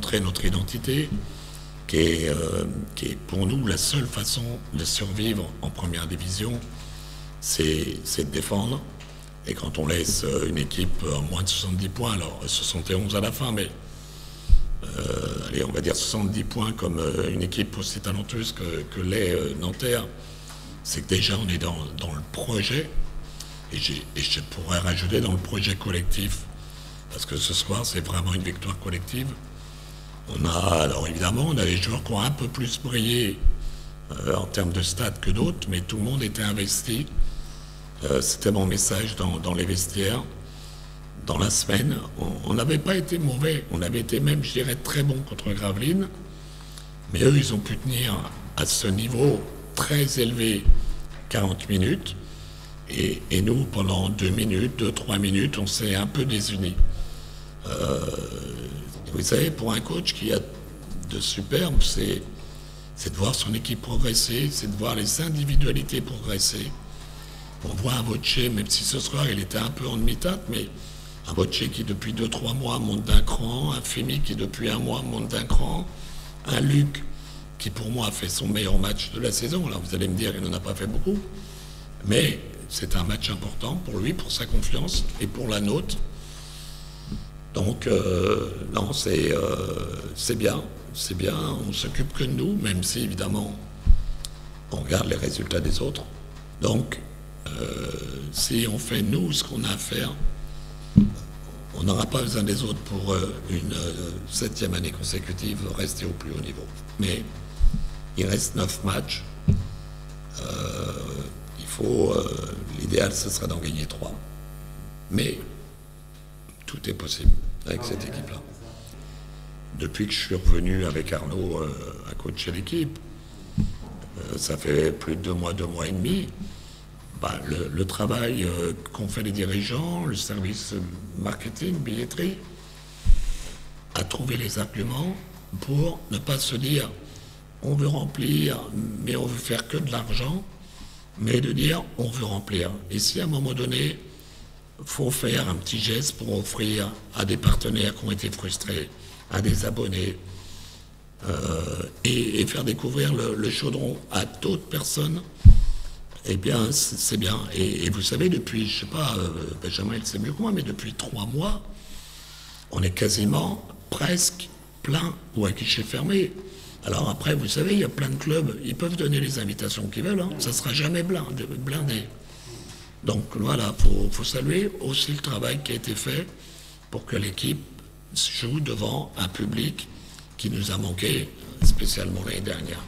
montrer notre identité, qui est pour nous la seule façon de survivre en première division, c'est de défendre. Et quand on laisse une équipe en moins de 70 points, alors 71 à la fin, mais allez, on va dire 70 points comme une équipe aussi talentueuse que l'est Nanterre, c'est que déjà on est dans le projet, et je pourrais rajouter dans le projet collectif, parce que ce soir c'est vraiment une victoire collective. Alors évidemment, on a les joueurs qui ont un peu plus brillé en termes de stats que d'autres, mais tout le monde était investi. C'était mon message dans les vestiaires. Dans la semaine, on n'avait pas été mauvais, on avait été même, je dirais, très bon contre Gravelines, mais eux, ils ont pu tenir à ce niveau très élevé 40 minutes, et nous, pendant 2 minutes, 3 minutes, on s'est un peu désunis. Vous savez, pour un coach qui a de superbe, c'est de voir son équipe progresser, c'est de voir les individualités progresser. On voit un Voce, même si ce soir il était un peu en demi-teinte, mais un Voce qui depuis 2-3 mois monte d'un cran, un Femi qui depuis 1 mois monte d'un cran, un Luc qui pour moi a fait son meilleur match de la saison. Alors vous allez me dire, il n'en a pas fait beaucoup, mais c'est un match important pour lui, pour sa confiance et pour la nôtre. Donc non, c'est bien, on s'occupe que de nous, même si évidemment on regarde les résultats des autres. Donc si on fait nous ce qu'on a à faire, on n'aura pas besoin des autres pour une 7e année consécutive rester au plus haut niveau. Mais il reste 9 matchs. L'idéal ce sera d'en gagner 3. Mais tout est possible avec cette équipe-là. Depuis que je suis revenu avec Arnaud à coacher l'équipe, ça fait plus de 2 mois et demi. Le travail qu'ont fait les dirigeants, le service marketing, billetterie, a trouvé les arguments pour ne pas se dire on veut remplir, mais on veut faire que de l'argent, mais de dire on veut remplir. Et si à un moment donné, il faut faire un petit geste pour offrir à des partenaires qui ont été frustrés, à des abonnés, et faire découvrir le chaudron à d'autres personnes, eh bien, c'est bien. Et vous savez, depuis, je ne sais pas, Benjamin, il sait mieux que moi, mais depuis 3 mois, on est quasiment presque plein ou à guichet fermé. Alors après, vous savez, il y a plein de clubs, ils peuvent donner les invitations qu'ils veulent, hein, ça ne sera jamais blindé. Donc voilà, faut saluer aussi le travail qui a été fait pour que l'équipe joue devant un public qui nous a manqué, spécialement l'année dernière.